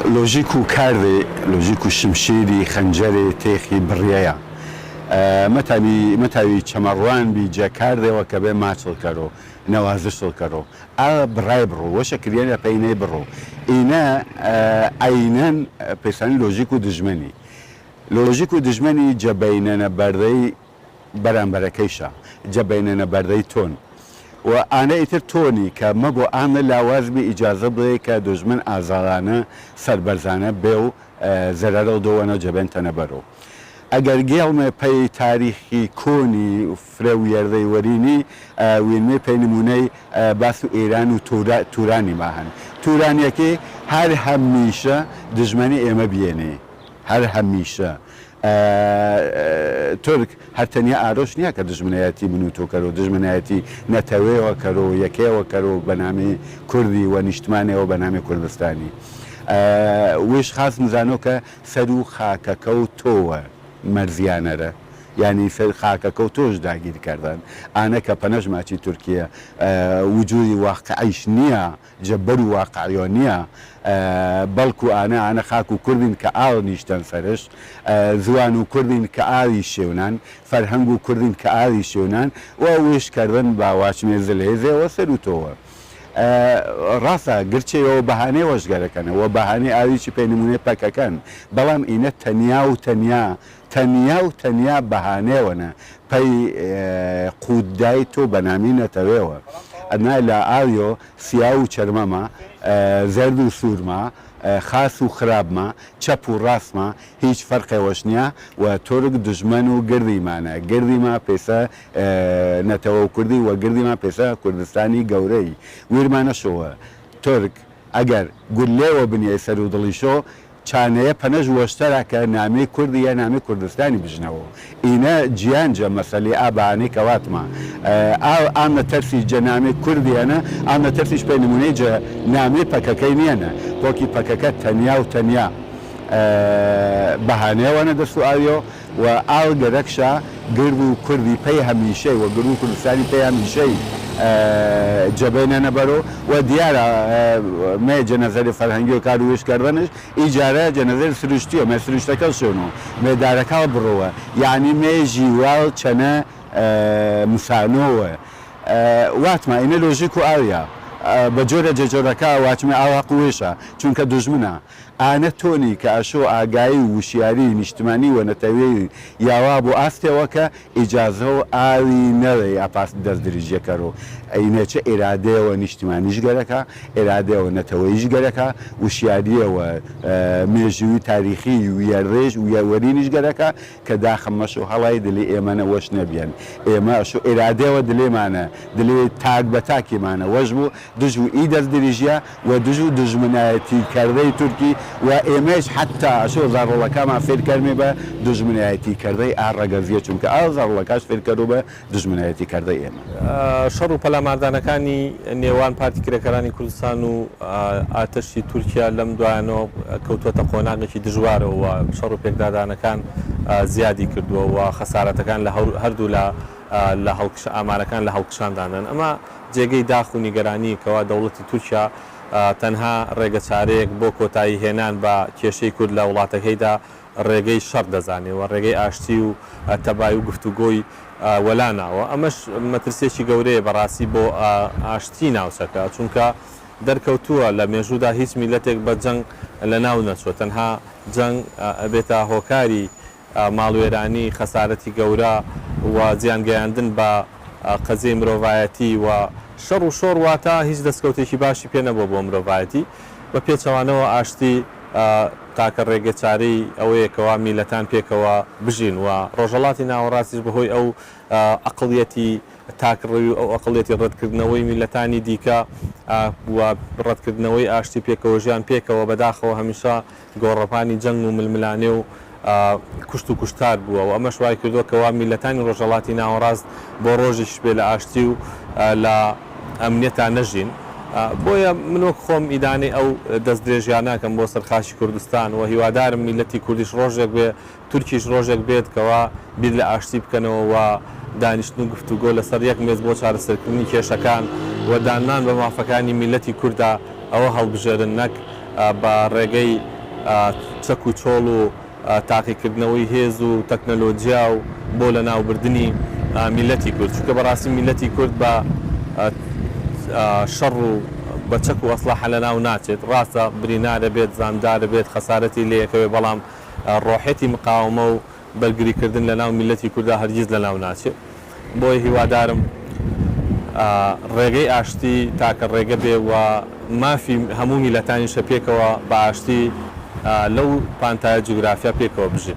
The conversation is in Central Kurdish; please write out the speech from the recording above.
لۆژیک و کاردێ لۆژیک و شمشیری خەنجەرێ تێخی بڕیەیە مەتاوی چەمەڕوان بیجە کاردێەوە کە بێ ماچڵکەرۆ نەوازشڵکەرۆ ئا بڕای بڕۆ وەشە کریێنە پەینەی بڕۆ ئینە ئەینەن پێسانی لۆژیک و دژمنی لۆژیک و دژمنی جەبەینەنە بەردەی بەرامبەرەکەیشە جەبەینەنە بەردەی تۆن و ئانە ئیتر تۆنی کە مەگۆ ئامە لاوازبی ئیجازە بڵێ کە دژمن ئازاڵانە سەربەرزانە بێ و زەرەرە دۆوەنە جەبێنتەنە بەرەوە ئەگەر گێڵمە پەی تاریخی کۆنی فرە و یاردەی وەرینی وێنمێ پێی نمونەی باس و ئێران و تورانی ماهەن تورانیەکەی هەر هەمیشە دژمنی ئێمە بێنێ هەر هەمیشە تورک هەرتەنیا ئارۆش نییە کە دژمنایەتی من و تۆکەرۆ دژمنایەتی نەتەوەیەوە کەرۆ یەکەوە کەرۆ بەنامی کوردی و نیشتمانەوە بەنامی کوردستانی وێش خاص مزانۆ کە سەر و خاکەکە و تۆوە مەرزیانەرە یعنی سەر خاکەکە و تۆش داگیر کردن ئانە کە پەنەژ ماچی تورکیە وجودی واقعیش نییە جەبەر و واقعیۆ نییە بەڵکو ئانە خاک و کوردین کە ئاو نیشتن سەرش زوان و کوردین کە ئاوی شێونان فەرهەنگ و کوردین کە ئاوی شێونان و وێشکردن باواچمێ زلێزێەوە سەر و تۆوە ڕاستە گرچەوە بەهانەی وەشگەرەکەنەوە بەهانەی ئاویی پێ نمونێ پەکەکەن بەڵام ئینە تەنیا بەهانێوەنە پەی قودای تۆ بەنامی نەتەوێەوە ئەنا لە ئاویۆ سیا و چەرمەمە زەرد و سوورمە خاس و خراپمە چەپ و ڕاستمە هیچ فەرقێوەش نییە و تۆرک دژمن و گردیمانە گردیمە پێسە نەتەوە و کوردی و گردیمە پێسە کوردستانی گەورەی ویرمانەشەوە تۆرک ئەگەر گولێوە بنیە سەر و دڵیشۆ چانەیە پەنەژ وەشتەرا کە نامی کوردی یا نامی کوردستانی بژنەوە ئینە گیانجە مەسەلی ئابانی کەواتمە ئامە تەرسی جەنامی کوردیانە ئامە تەرسیش پێ نمونەی جە نامی پەکەکەی نیەنە بۆکی پەکەکە تەنیا و تەنیا بەهانێوەنە دەست و ئاویۆ و ئاو گەرەکشە گرد و کوردی پێی هەمیشەی و گرد و کوردستانی پێی هەمیشەی جەبێنە بەرۆ و دیارە مێ جەنەزەری فەرهەنگی و کار و وێشکردنش ئیجارە جەنەزەری سروشتیە مێ سروشتەکە شوێنەوە مێ دارەکە بڕۆوە یعنی مێ ژیواڵ چەنە مسانۆوە واتمە ئینە لۆژیک و ئاویە بە جۆرە جێجۆرەکە واچمە ئاوا قوێشە چونکە دژمنە ئانە تۆنی کە ئەشۆ ئاگایی و وشیاری نیشتمانی و نەتەوێی یاوا بۆ ئاستێەوە کە ئیجازە و ئاوی نەوەی ئاپاس دەست دریژەکەرۆ ئەینەچە ئێرادەیەوە نیشتمانیش گەرەکە ئێرادەوە نەتەوەیش گەرەکە وشیاریەوە مێژووی تاریخی و یاڕێژ و یاوەرینیش گەرەکە کە داخەمەش و هەڵای دلی ئێمەە وەش نەبیێن ئێمە ئەشۆ ئێرادەوە دلێمانە دلێ تاک بە تاکیمانە وەش بوو دژ و ئی دەست دریژە و دژ و دژمنایەتی کردەی تورکی و ئێمەش حتا ئەشۆ زاڕۆڵەکەمان فێرکەرمێ بە دژمنایەتی کردەی ئاڕەگەزیە چونکە ئاو زاڕۆڵەکەش فێرکەرو بە دژمنایەتی کردەی ئێمە شەڕ و پەلاماردانەکانی نێوان پارتیکرەکەرانی کوردستان و ئاتەشی تورکیا لەم دوایانەوە کەوتوەتە قۆناغێکی دژوارەوە و شەڕ و پێکدادانەکان زیادی کردووە و خەسارەتەکان لە هەردوو لە ئامارەکان لە هەڵکشاندانن ئەمە جێگەی داخ و نیگەرانی کەوا دەوڵەتی تورکیا تەنها ڕێگە چارەیەک بۆ کۆتایی هێنان بە کێشەی کورد لە وڵاتەکەیدا ڕێگەی شەڕ دەزانێت و ڕێگەی ئاشتی و تەبای و گفتوگۆی وەلاناوە ئەمەش مەترسێکی گەورەیە بەڕاستی بۆ ئاشتی ناوچەکە چونکە دەرکەوتووە لە مێژوودا هیچ میلەتێک بە جەنگ لە ناو نەچوە تەنها جەنگ ئەبێتە هۆکاری ماڵوێرانی خەسارەتی گەورە و زیانگەیاندن بە قەزەی مرۆڤایەتی و شەڕ و شۆڕ واتە هیچ دەستکەوتێکی باشی پێ نەبووە بۆ مرۆڤایەتی بە پێچەوانەوە ئاشتی تاکە ڕێگە چارەی ئەوەیەکەوە میلەتان پێکەوە بژین و ڕۆژەڵاتی ناوەڕاستیش بەهۆی ئەو ئەقڵیەتی تاکڕەوی و ئەو ئەقڵیەتی ڕەتکردنەوەی میلەتانی دیکە و ڕەتکردنەوەی ئاشتی پێکەوە ژیان پێکەوە بەداخەوە هەمیشە گۆڕەپانی جەنگ و ململانێ و کوشت و کوشتار بووە و ئەمە شوای کردووە کەوا میلەتانی ڕۆژەڵاتی ناوەڕاست بۆ ڕۆژێک بێ لە ئاشتی و لە ئەمنیەتان نەژین بۆیە منۆک خۆم ئیدانەی ئەو دەست درێژیانەکەم بۆ سەرخاشی کوردستان و هیوادارم میلەتی کوردیش ڕۆژێک بێ تورکیش ڕۆژێک بێت کەوا بیر لە ئاشتی بکەنەوە و دانیشتن و گفتوگۆ لەسەر یەک مێز بۆ چارەسەرکردنی کێشەکان و دانان بە مافەکانی میلەتی کووردا ئەوە هەڵبژێرن نەک بە ڕێگەی چەک و چۆڵ و تاقیکردنەوەی هێز و تەکنەلۆجیا و بۆ لە ناوبردننی میلەتی کورد چونکە بەڕاستی میلەتی کورد بە شەڕ و بە چەک و ئەسلاح لە ناو ناچێت ڕاستە برینارە بێت زامدارە بێت خەسارەتی لەیەکەوێ بەڵام ڕۆحێتی مقاومە و بەرگریکردن لە ناو میلەتی کووردا هەرگیز لە ناو ناچێت بۆی هیوادارم ڕێگەی ئاشتی تاکە ڕێگە بێ و مافی هەموو میلەتانی شە پێکەوە بە ئاشتی لەو پانتایە جوگرافیا پێکەوە بژێت.